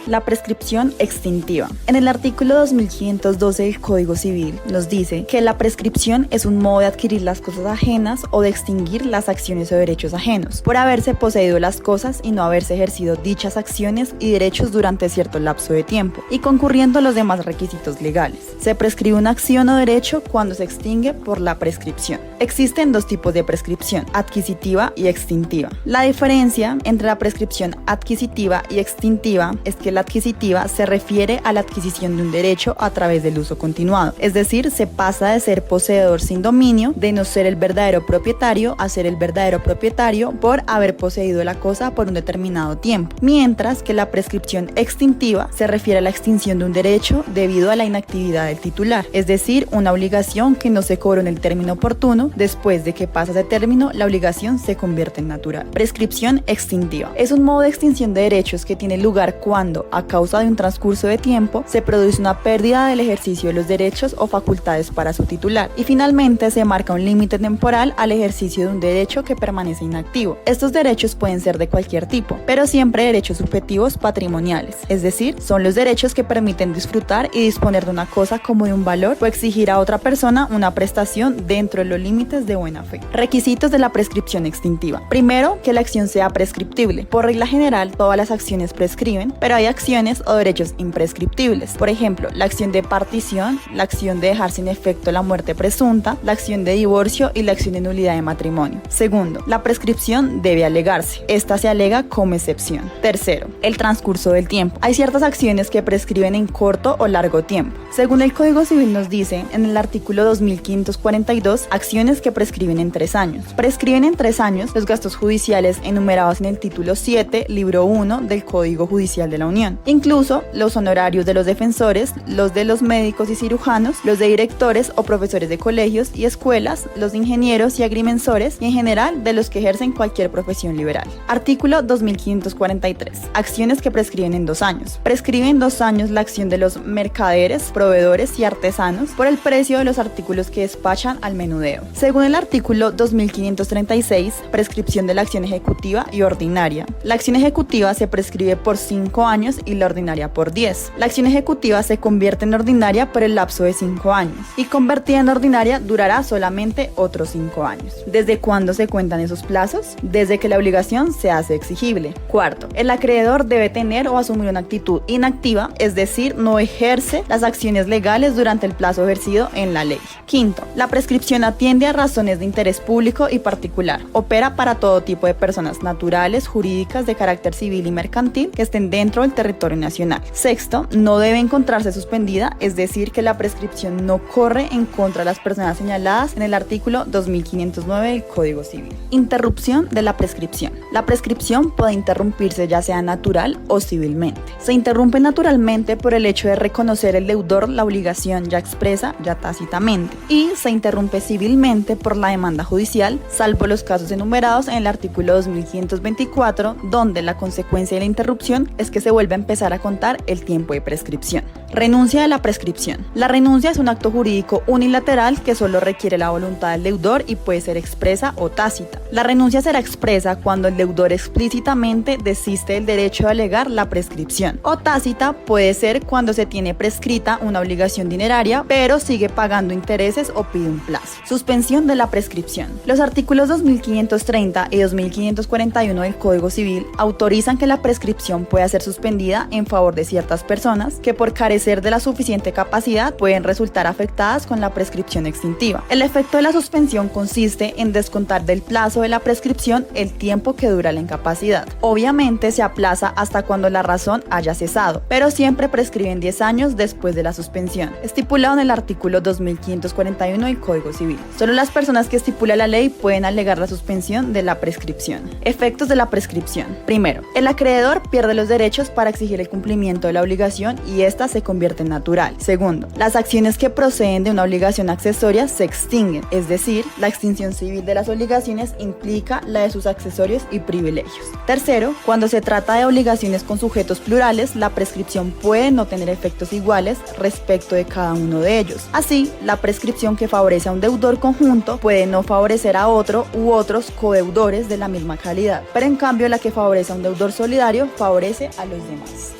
La prescripción extintiva. En el artículo 2512 del Código Civil nos dice que la prescripción es un modo de adquirir las cosas ajenas o de extinguir las acciones o derechos ajenos, por haberse poseído las cosas y no haberse ejercido dichas acciones y derechos durante cierto lapso de tiempo, y concurriendo los demás requisitos legales. Se prescribe una acción o derecho cuando se extingue por la prescripción. Existen dos tipos de prescripción, adquisitiva y extintiva. La diferencia entre la prescripción adquisitiva y extintiva es que la adquisitiva se refiere a la adquisición de un derecho a través del uso continuado, es decir, se pasa de ser poseedor sin dominio, de no ser el verdadero propietario, a ser el verdadero propietario por haber poseído la cosa por un determinado tiempo, mientras que la prescripción extintiva se refiere a la extinción de un derecho debido a la inactividad del titular, es decir, una obligación que no se cobró en el término oportuno. Después de que pasa ese término, la obligación se convierte en natural. Prescripción extintiva es un modo de extinción de derechos que tiene lugar cuando, a causa de un transcurso de tiempo, se produce una pérdida del ejercicio de los derechos o facultades para su titular, y finalmente se marca un límite temporal al ejercicio de un derecho que permanece inactivo. Estos derechos pueden ser de cualquier tipo, pero siempre derechos subjetivos patrimoniales, es decir, son los derechos que permiten disfrutar y disponer de una cosa como de un valor o exigir a otra persona una prestación dentro de los límites de buena fe. Requisitos de la prescripción extintiva. Primero, que la acción sea prescriptible. Por regla general, todas las acciones prescriben, pero hay acciones o derechos imprescriptibles. Por ejemplo, la acción de partición, la acción de dejar sin efecto la muerte presunta, la acción de divorcio y la acción de nulidad de matrimonio. Segundo, la prescripción debe alegarse. Esta se alega como excepción. Tercero, el transcurso del tiempo. Hay ciertas acciones que prescriben en corto o largo tiempo. Según el Código Civil nos dice, en el artículo 2542, acciones que prescriben en 3 años. Prescriben en 3 años los gastos judiciales enumerados en el título 7, libro 1 del Código Judicial de la Unión. Incluso los honorarios de los defensores, los de los médicos y cirujanos, los de directores o profesores de colegios y escuelas, los de ingenieros y agrimensores y en general de los que ejercen cualquier profesión liberal. Artículo 2543. Acciones que prescriben en 2 años. Prescriben en 2 años la acción de los mercaderes, proveedores y artesanos por el precio de los artículos que despachan al menudeo. Según el artículo 2536, prescripción de la acción ejecutiva y ordinaria. La acción ejecutiva se prescribe por 5 años y la ordinaria por 10. La acción ejecutiva se convierte en ordinaria por el lapso de 5 años y convertida en ordinaria durará solamente otros 5 años. ¿Desde cuándo se cuentan esos plazos? Desde que la obligación se hace exigible. Cuarto, el acreedor debe tener o asumir una actitud inactiva, es decir, no ejerce las acciones legales durante el plazo ejercido en la ley. Quinto, la prescripción atiende a razones de interés público y particular. Opera para todo tipo de personas naturales, jurídicas, de carácter civil y mercantil que estén dentro del territorio nacional. Sexto, no debe encontrarse suspendida, es decir, que la prescripción no corre en contra de las personas señaladas en el artículo 2509 del Código Civil. Interrupción de la prescripción. La prescripción puede interrumpirse ya sea natural o civilmente. Se interrumpe naturalmente por el hecho de reconocer el deudor la obligación ya expresa, ya tácitamente, y se interrumpe civilmente por la demanda judicial, salvo los casos enumerados en el artículo 2524, donde la consecuencia de la interrupción es que se vuelve a empezar a contar el tiempo de prescripción. Renuncia de la prescripción. La renuncia es un acto jurídico unilateral que solo requiere la voluntad del deudor y puede ser expresa o tácita. La renuncia será expresa cuando el deudor explícitamente desiste del derecho de alegar la prescripción, o tácita puede ser cuando se tiene prescrita una obligación dineraria, pero sigue pagando intereses o pide un plazo. Suspensión de la prescripción. Los artículos 2530 y 2541 del Código Civil autorizan que la prescripción pueda ser suspendida en favor de ciertas personas que por carecer de la suficiente capacidad pueden resultar afectadas con la prescripción extintiva. El efecto de la suspensión consiste en descontar del plazo de la prescripción el tiempo que dura la incapacidad. Obviamente se aplaza hasta cuando la razón haya cesado, pero siempre prescriben 10 años después de la suspensión, estipulado en el artículo 2541 del Código Civil. Solo las personas que estipula la ley pueden alegar la suspensión de la prescripción. Efectos de la prescripción. Primero, el acreedor pierde los derechos para exigir el cumplimiento de la obligación y ésta se convierte en natural. Segundo, las acciones que proceden de una obligación accesoria se extinguen, es decir, la extinción civil de las obligaciones implica la de sus accesorios y privilegios. Tercero, cuando se trata de obligaciones con sujetos plurales, la prescripción puede no tener efectos iguales respecto de cada uno de ellos. Así, la prescripción que favorece a un deudor conjunto puede no favorecer a otro u otros codeudores de la misma calidad, pero en cambio la que favorece a un deudor solidario favorece a los demás.